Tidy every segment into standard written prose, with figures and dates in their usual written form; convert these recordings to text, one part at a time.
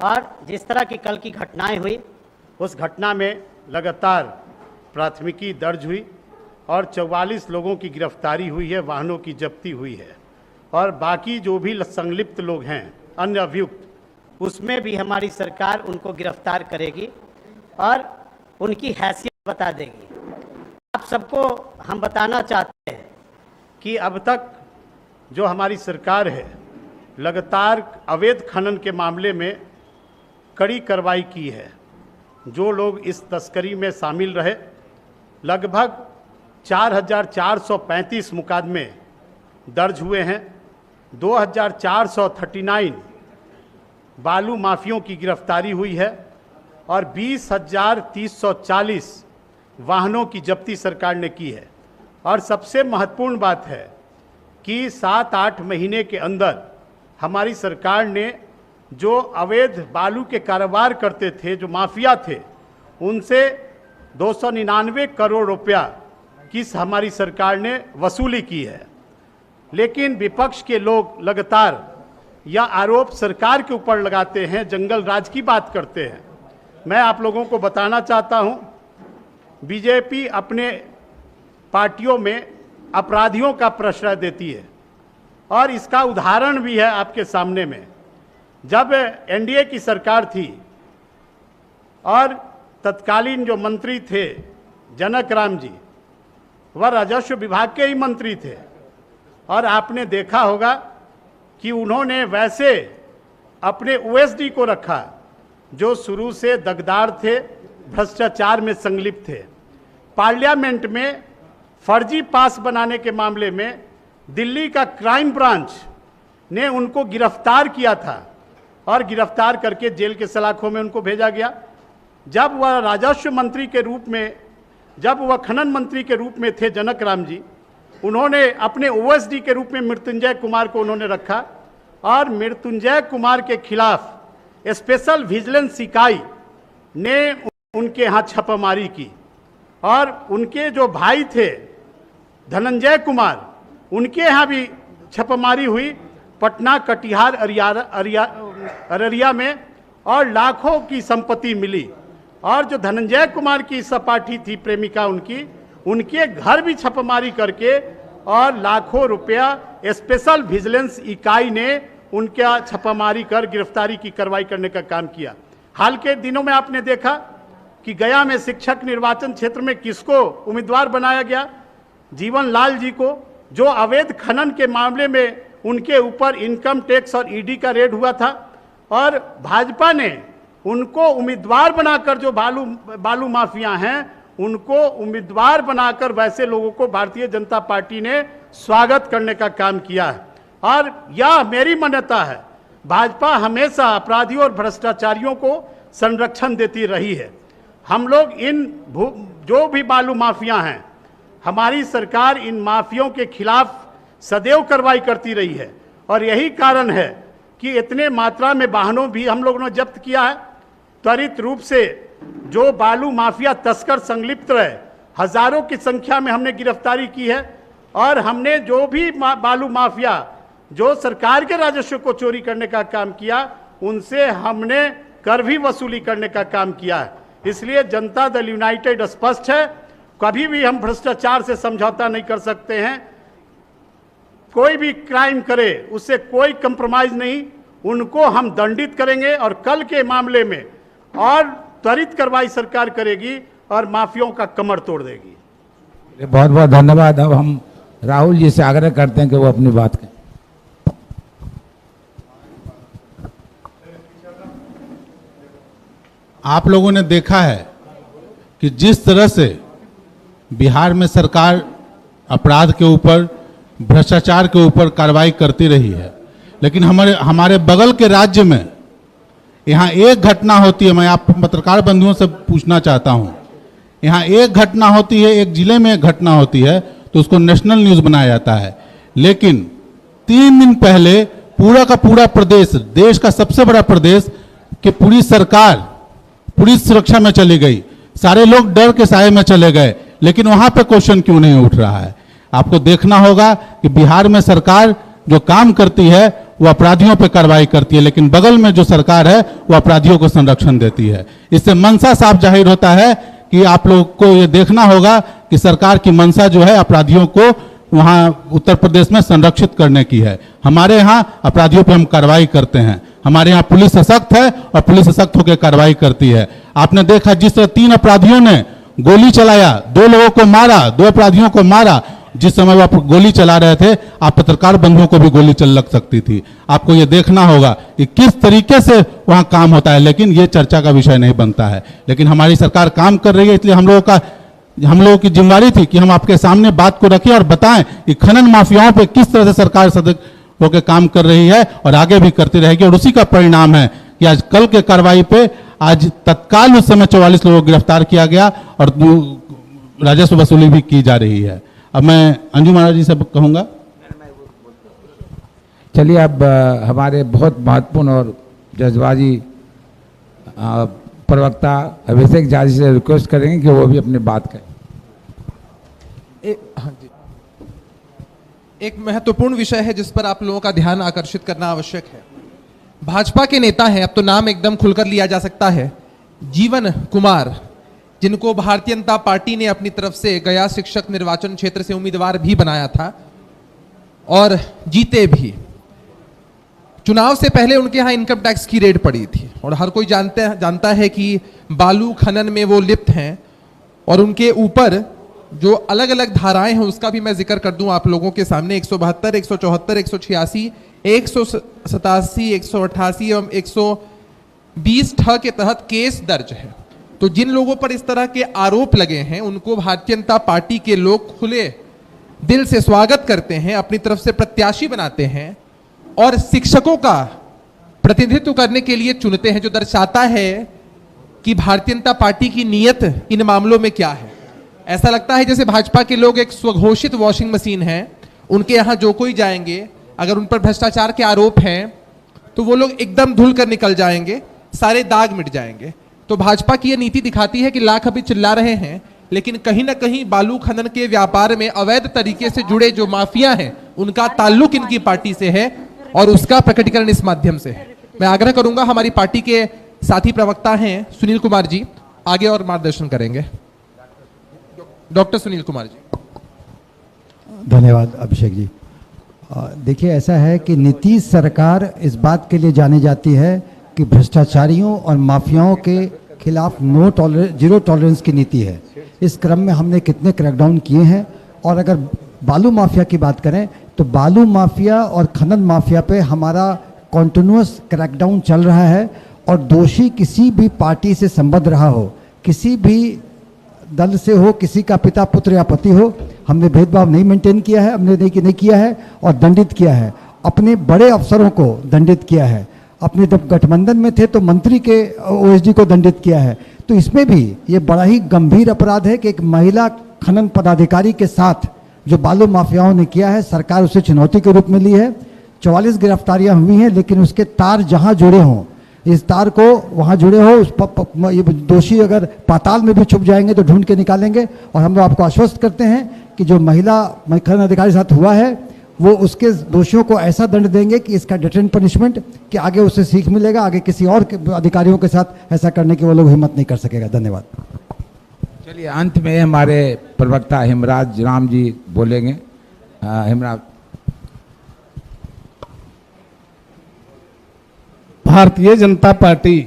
और जिस तरह की कल की घटनाएं हुई, उस घटना में लगातार प्राथमिकी दर्ज हुई और 44 लोगों की गिरफ्तारी हुई है, वाहनों की जब्ती हुई है और बाकी जो भी संलिप्त लोग हैं अन्य अभियुक्त, उसमें भी हमारी सरकार उनको गिरफ्तार करेगी और उनकी हैसियत बता देगी। आप सबको हम बताना चाहते हैं कि अब तक जो हमारी सरकार है लगातार अवैध खनन के मामले में कड़ी कार्रवाई की है। जो लोग इस तस्करी में शामिल रहे, लगभग 4,435 मुकदमे दर्ज हुए हैं। 2,439 बालू माफियों की गिरफ्तारी हुई है और 20,340 वाहनों की जब्ती सरकार ने की है। और सबसे महत्वपूर्ण बात है कि 7-8 महीने के अंदर हमारी सरकार ने जो अवैध बालू के कारोबार करते थे, जो माफिया थे, उनसे 299 करोड़ रुपया की हमारी सरकार ने वसूली की है। लेकिन विपक्ष के लोग लगातार यह आरोप सरकार के ऊपर लगाते हैं, जंगल राज की बात करते हैं। मैं आप लोगों को बताना चाहता हूं, बीजेपी अपने पार्टियों में अपराधियों का प्रश्रय देती है और इसका उदाहरण भी है आपके सामने में। जब एनडीए की सरकार थी और तत्कालीन जो मंत्री थे जनक राम जी, वह राजस्व विभाग के ही मंत्री थे और आपने देखा होगा कि उन्होंने वैसे अपने ओएसडी को रखा जो शुरू से दगदार थे, भ्रष्टाचार में संलिप्त थे। पार्लियामेंट में फर्जी पास बनाने के मामले में दिल्ली का क्राइम ब्रांच ने उनको गिरफ्तार किया था और गिरफ्तार करके जेल के सलाखों में उनको भेजा गया। जब वह राजस्व मंत्री के रूप में, जब वह खनन मंत्री के रूप में थे जनक राम जी, उन्होंने अपने ओएसडी के रूप में मृत्युंजय कुमार को उन्होंने रखा और मृत्युंजय कुमार के खिलाफ स्पेशल विजिलेंस इकाई ने उनके यहाँ छापामारी की और उनके जो भाई थे धनंजय कुमार, उनके यहाँ भी छापामारी हुई पटना, कटिहार, अररिया में और लाखों की संपत्ति मिली। और जो धनंजय कुमार की सहपाठी थी प्रेमिका उनके घर भी छापामारी करके और लाखों रुपया स्पेशल विजिलेंस इकाई ने उनका छापामारी कर गिरफ्तारी की कार्रवाई करने का काम किया। हाल के दिनों में आपने देखा कि गया में शिक्षक निर्वाचन क्षेत्र में किसको उम्मीदवार बनाया गया? जीवन लाल जी को, जो अवैध खनन के मामले में उनके ऊपर इनकम टैक्स और ईडी का रेड हुआ था और भाजपा ने उनको उम्मीदवार बनाकर, जो बालू माफिया हैं उनको उम्मीदवार बनाकर वैसे लोगों को भारतीय जनता पार्टी ने स्वागत करने का काम किया है। और यह मेरी मान्यता है, भाजपा हमेशा अपराधियों और भ्रष्टाचारियों को संरक्षण देती रही है। हम लोग इन जो भी बालू माफिया हैं, हमारी सरकार इन माफियों के खिलाफ सदैव कार्रवाई करती रही है और यही कारण है कि इतने मात्रा में वाहनों भी हम लोगों ने जब्त किया है। त्वरित रूप से जो बालू माफिया तस्कर संलिप्त रहे, हजारों की संख्या में हमने गिरफ्तारी की है और हमने जो भी बालू माफिया जो सरकार के राजस्व को चोरी करने का काम किया, उनसे हमने कर भी वसूली करने का काम किया है। इसलिए जनता दल यूनाइटेड स्पष्ट है, कभी भी हम भ्रष्टाचार से समझौता नहीं कर सकते हैं। कोई भी क्राइम करे उससे कोई कंप्रोमाइज नहीं, उनको हम दंडित करेंगे और कल के मामले में और त्वरित कार्रवाई सरकार करेगी और माफियों का कमर तोड़ देगी। बहुत बहुत धन्यवाद। अब हम राहुल जी से आग्रह करते हैं कि वो अपनी बात करें। आप लोगों ने देखा है कि जिस तरह से बिहार में सरकार अपराध के ऊपर, भ्रष्टाचार के ऊपर कार्रवाई करती रही है, लेकिन हमारे बगल के राज्य में यहाँ एक घटना होती है। मैं आप पत्रकार बंधुओं से पूछना चाहता हूँ, यहाँ एक घटना होती है, एक जिले में एक घटना होती है तो उसको नेशनल न्यूज़ बनाया जाता है, लेकिन 3 दिन पहले पूरा का पूरा प्रदेश, देश का सबसे बड़ा प्रदेश की पूरी सरकार पुलिस सुरक्षा में चली गई, सारे लोग डर के साए में चले गए, लेकिन वहां पे क्वेश्चन क्यों नहीं उठ रहा है? आपको देखना होगा कि बिहार में सरकार जो काम करती है वो अपराधियों पर कार्रवाई करती है, लेकिन बगल में जो सरकार है वो अपराधियों को संरक्षण देती है। इससे मंशा साफ जाहिर होता है कि आप लोग को ये देखना होगा कि सरकार की मंशा जो है अपराधियों को वहां उत्तर प्रदेश में संरक्षित करने की है। हमारे यहाँ अपराधियों पे हम कार्रवाई करते हैं, हमारे यहाँ पुलिस सशक्त है और पुलिस सशक्त होकर कार्रवाई करती है। आपने देखा जिस तरह 3 अपराधियों ने गोली चलाया, 2 लोगों को मारा, 2 अपराधियों को मारा, जिस समय वो आप गोली चला रहे थे आप पत्रकार बंधुओं को भी गोली चल लग सकती थी। आपको ये देखना होगा कि किस तरीके से वहां काम होता है, लेकिन ये चर्चा का विषय नहीं बनता है। लेकिन हमारी सरकार काम कर रही है, इसलिए हम लोगों की जिम्मेदारी थी कि हम आपके सामने बात को रखें और बताएं कि खनन माफियाओं पे किस तरह से सरकार सतर्क होकर काम कर रही है और आगे भी करती रहेगी। और उसी का परिणाम है कि आज कल के कार्रवाई पे आज तत्काल उस समय 44 लोगों को गिरफ्तार किया गया और राजस्व वसूली भी की जा रही है। अब मैं अंजू महाराज जी से कहूंगा। चलिए अब हमारे बहुत महत्वपूर्ण और जज्बाजी प्रवक्ता अभिषेक झा जी से रिक्वेस्ट करेंगे कि वो भी अपनी बात करें। हाँ जी, एक महत्वपूर्ण विषय है जिस पर आप लोगों का ध्यान आकर्षित करना आवश्यक है। भाजपा के नेता हैं, अब तो नाम एकदम खुलकर लिया जा सकता है, जीवन कुमार, जिनको भारतीय जनता पार्टी ने अपनी तरफ से गया शिक्षक निर्वाचन क्षेत्र से उम्मीदवार भी बनाया था और जीते भी। चुनाव से पहले उनके यहाँ इनकम टैक्स की रेड पड़ी थी और हर कोई जानता है कि बालू खनन में वो लिप्त हैं और उनके ऊपर जो अलग अलग धाराएं हैं उसका भी मैं जिक्र कर दूं आप लोगों के सामने। 172, 174, 186, 187, 188 एवं 120 ठ के तहत केस दर्ज है। तो जिन लोगों पर इस तरह के आरोप लगे हैं उनको भारतीय जनता पार्टी के लोग खुले दिल से स्वागत करते हैं, अपनी तरफ से प्रत्याशी बनाते हैं और शिक्षकों का प्रतिनिधित्व करने के लिए चुनते हैं, जो दर्शाता है कि भारतीय जनता पार्टी की नीयत इन मामलों में क्या है। ऐसा लगता है जैसे भाजपा के लोग एक स्वघोषित वॉशिंग मशीन है, उनके यहाँ जो कोई जाएंगे अगर उन पर भ्रष्टाचार के आरोप हैं तो वो लोग एकदम धुल कर निकल जाएंगे, सारे दाग मिट जाएंगे। तो भाजपा की यह नीति दिखाती है कि लाख अभी चिल्ला रहे हैं, लेकिन कहीं ना कहीं बालू खनन के व्यापार में अवैध तरीके से जुड़े जो माफिया हैं उनका ताल्लुक इनकी पार्टी से है और उसका प्रकटीकरण इस माध्यम से है। मैं आग्रह करूंगा, हमारी पार्टी के साथी प्रवक्ता हैं सुनील कुमार जी, आगे और मार्गदर्शन करेंगे। डॉक्टर सुनील कुमार जी। धन्यवाद अभिषेक जी। देखिए, ऐसा है कि नीतीश सरकार इस बात के लिए जानी जाती है कि भ्रष्टाचारियों और माफियाओं के खिलाफ जीरो टॉलरेंस की नीति है। इस क्रम में हमने कितने क्रैकडाउन किए हैं। और अगर बालू माफिया की बात करें तो बालू माफिया और खनन माफिया पे हमारा कॉन्टिन्यूअस क्रैकडाउन चल रहा है और दोषी किसी भी पार्टी से संबद्ध रहा हो, किसी भी दल से हो, किसी का पिता पुत्र या पति हो, हमने भेदभाव नहीं मेंटेन किया है, हमने नहीं किया है और दंडित किया है। अपने बड़े अफसरों को दंडित किया है, अपने जब गठबंधन में थे तो मंत्री के ओएसडी को दंडित किया है। तो इसमें भी ये बड़ा ही गंभीर अपराध है कि एक महिला खनन पदाधिकारी के साथ जो बालू माफियाओं ने किया है, सरकार उसे चुनौती के रूप में ली है। 44 गिरफ्तारियां हुई हैं, लेकिन उसके तार जहां जुड़े हों, इस तार को वहां जुड़े हो, ये दोषी अगर पाताल में भी छुप जाएंगे तो ढूंढ के निकालेंगे। और हम लोग आपको आश्वस्त करते हैं कि जो महिला खनन अधिकारी के साथ हुआ है वो उसके दोषियों को ऐसा दंड देंगे कि इसका डिटेंट पनिशमेंट कि आगे उसे सीख मिलेगा, आगे किसी और अधिकारियों के साथ ऐसा करने की वो लोग हिम्मत नहीं कर सकेगा। धन्यवाद। चलिए अंत में हमारे प्रवक्ता हेमराज राम जी बोलेंगे। हेमराज। भारतीय जनता पार्टी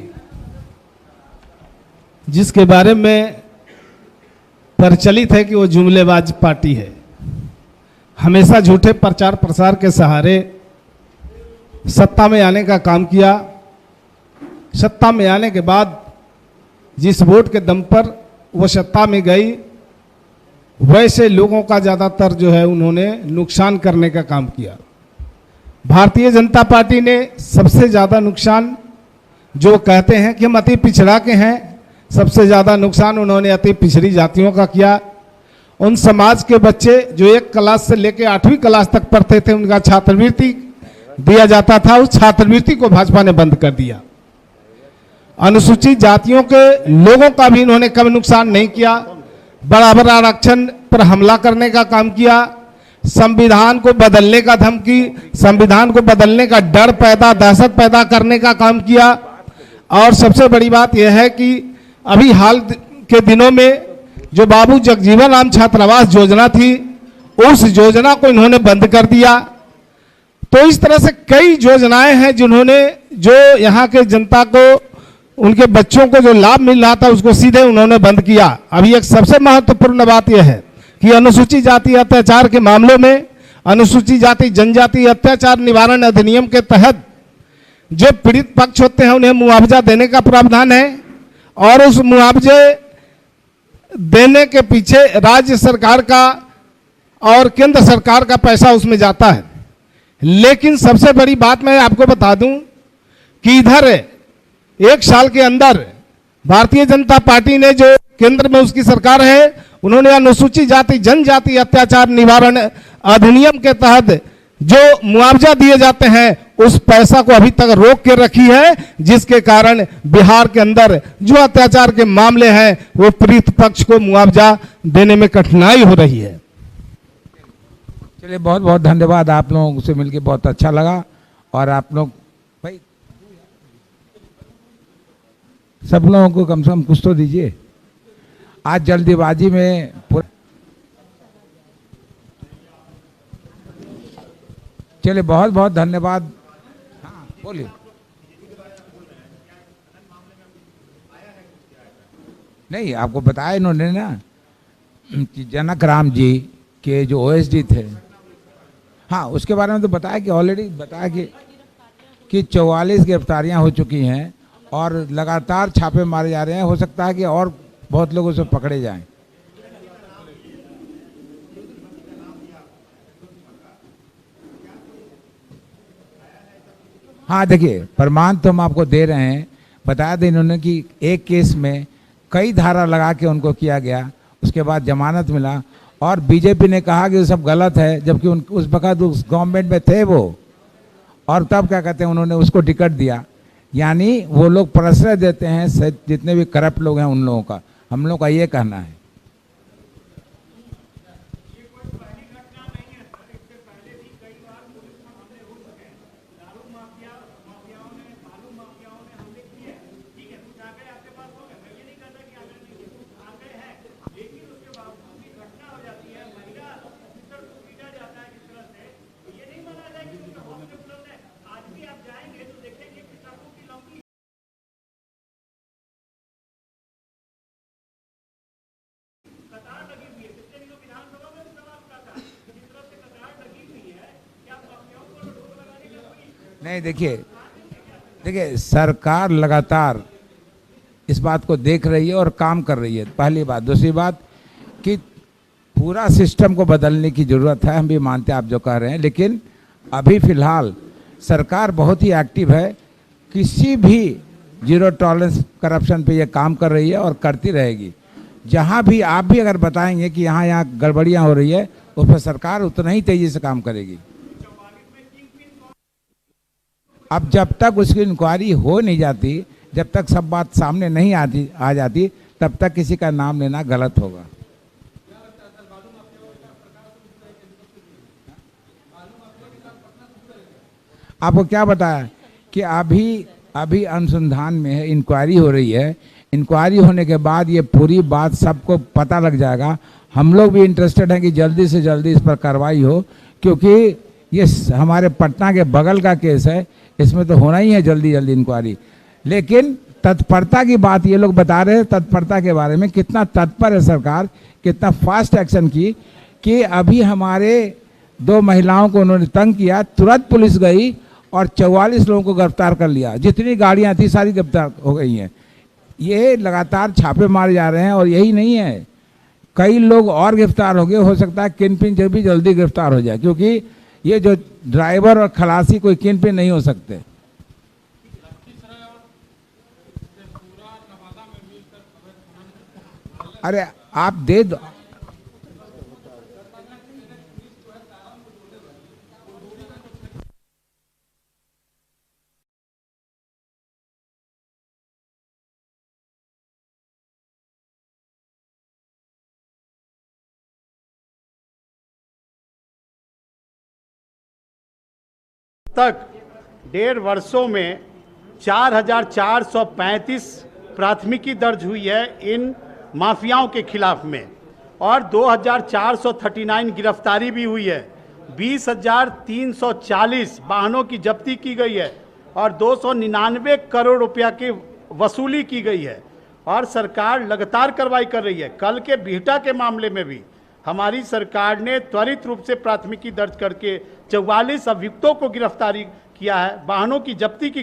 जिसके बारे में प्रचलित है कि वो जुमलेबाज पार्टी है, हमेशा झूठे प्रचार प्रसार के सहारे सत्ता में आने का काम किया। सत्ता में आने के बाद जिस वोट के दम पर वो सत्ता में गई, वैसे लोगों का ज़्यादातर जो है उन्होंने नुकसान करने का काम किया। भारतीय जनता पार्टी ने सबसे ज़्यादा नुकसान, जो कहते हैं कि हम अति पिछड़ा के हैं, सबसे ज़्यादा नुकसान उन्होंने अति पिछड़ी जातियों का किया। उन समाज के बच्चे जो 1 क्लास से लेकर 8वीं क्लास तक पढ़ते थे, उनका छात्रवृत्ति दिया जाता था, उस छात्रवृत्ति को भाजपा ने बंद कर दिया। अनुसूचित जातियों के लोगों का भी इन्होंने कम नुकसान नहीं किया। बराबर आरक्षण पर हमला करने का काम किया। संविधान को बदलने का धमकी, संविधान को बदलने का डर पैदा, दहशत पैदा करने का काम किया। और सबसे बड़ी बात यह है कि अभी हाल के दिनों में जो बाबू जगजीवन राम छात्रावास योजना थी, उस योजना को इन्होंने बंद कर दिया। तो इस तरह से कई योजनाएं हैं जिन्होंने, जो यहाँ के जनता को, उनके बच्चों को जो लाभ मिल रहा था उसको सीधे उन्होंने बंद किया। अभी एक सबसे महत्वपूर्ण बात यह है कि अनुसूचित जाति अत्याचार के मामलों में अनुसूचित जाति जनजाति अत्याचार निवारण अधिनियम के तहत जो पीड़ित पक्ष होते हैं उन्हें मुआवजा देने का प्रावधान है, और उस मुआवजे देने के पीछे राज्य सरकार का और केंद्र सरकार का पैसा उसमें जाता है। लेकिन सबसे बड़ी बात मैं आपको बता दूं कि इधर 1 साल के अंदर भारतीय जनता पार्टी ने, जो केंद्र में उसकी सरकार है, उन्होंने अनुसूचित जाति जनजाति अत्याचार निवारण अधिनियम के तहत जो मुआवजा दिए जाते हैं उस पैसा को अभी तक रोक के रखी है, जिसके कारण बिहार के अंदर जो अत्याचार के मामले हैं वो पीड़ित पक्ष को मुआवजा देने में कठिनाई हो रही है। चलिए, बहुत बहुत धन्यवाद, आप लोगों से मिलकर बहुत अच्छा लगा। और आप लोग भाई सब लोगों को कम से कम कुछ तो दीजिए। आज जल्दीबाजी में चलिए, बहुत बहुत धन्यवाद। हाँ बोलिए। नहीं, आपको बताया इन्होंने ना कि जनक राम जी के जो ओएसडी थे, हाँ उसके बारे में तो बताया कि ऑलरेडी बताया कि 44 गिरफ्तारियां हो चुकी हैं और लगातार छापे मारे जा रहे हैं। हो सकता है कि और बहुत लोग उसे पकड़े जाएं। हाँ देखिए, प्रमाण तो हम आपको दे रहे हैं। बताया था इन्होंने कि एक केस में कई धारा लगा के उनको किया गया, उसके बाद जमानत मिला, और बीजेपी ने कहा कि वो सब गलत है, जबकि उस वक्त उस गवर्नमेंट में थे वो, और तब क्या कहते हैं उन्होंने उसको टिकट दिया। यानी वो लोग प्रश्रय देते हैं जितने भी करप्ट लोग हैं उन लोगों का। हम लोग का ये कहना है। नहीं देखिए सरकार लगातार इस बात को देख रही है और काम कर रही है, पहली बात। दूसरी बात कि पूरा सिस्टम को बदलने की ज़रूरत है, हम भी मानते हैं आप जो कह रहे हैं, लेकिन अभी फ़िलहाल सरकार बहुत ही एक्टिव है। किसी भी जीरो टॉलरेंस करप्शन पे ये काम कर रही है और करती रहेगी। जहाँ भी आप भी अगर बताएंगे कि यहाँ गड़बड़ियाँ हो रही है, उस पर सरकार उतना ही तेज़ी से काम करेगी। अब जब तक उसकी इंक्वायरी हो नहीं जाती, जब तक सब बात सामने नहीं आ जाती, तब तक किसी का नाम लेना गलत होगा। आपको क्या बताया कि अभी अनुसंधान में है, इंक्वायरी हो रही है। इंक्वायरी होने के बाद ये पूरी बात सबको पता लग जाएगा। हम लोग भी इंटरेस्टेड हैं कि जल्दी से जल्दी इस पर कार्रवाई हो, क्योंकि ये हमारे पटना के बगल का केस है, इसमें तो होना ही है जल्दी जल्दी इंक्वायरी। लेकिन तत्परता की बात ये लोग बता रहे हैं, तत्परता के बारे में कितना तत्पर है सरकार, कितना फास्ट एक्शन की कि अभी हमारे 2 महिलाओं को उन्होंने तंग किया, तुरंत पुलिस गई और 44 लोगों को गिरफ्तार कर लिया। जितनी गाड़ियां थी सारी गिरफ्तार हो गई हैं। ये लगातार छापे मारे जा रहे हैं, और यही नहीं है, कई लोग और गिरफ्तार हो गए। हो सकता है किन-पिन जो भी जल्दी गिरफ्तार हो जाए, क्योंकि ये जो ड्राइवर और खलासी कोई किन-पिन नहीं हो सकते। अरे आप दे दो। तक 1.5 वर्षों में 4,435 प्राथमिकी दर्ज हुई है इन माफियाओं के खिलाफ में और 2,439 गिरफ्तारी भी हुई है। 20,340 वाहनों की जब्ती की गई है और 299 करोड़ रुपया की वसूली की गई है और सरकार लगातार कार्रवाई कर रही है। कल के बिहटा के मामले में भी हमारी सरकार ने त्वरित रूप से प्राथमिकी दर्ज करके 44 अभियुक्तों को गिरफ्तारी किया है, वाहनों की जब्ती की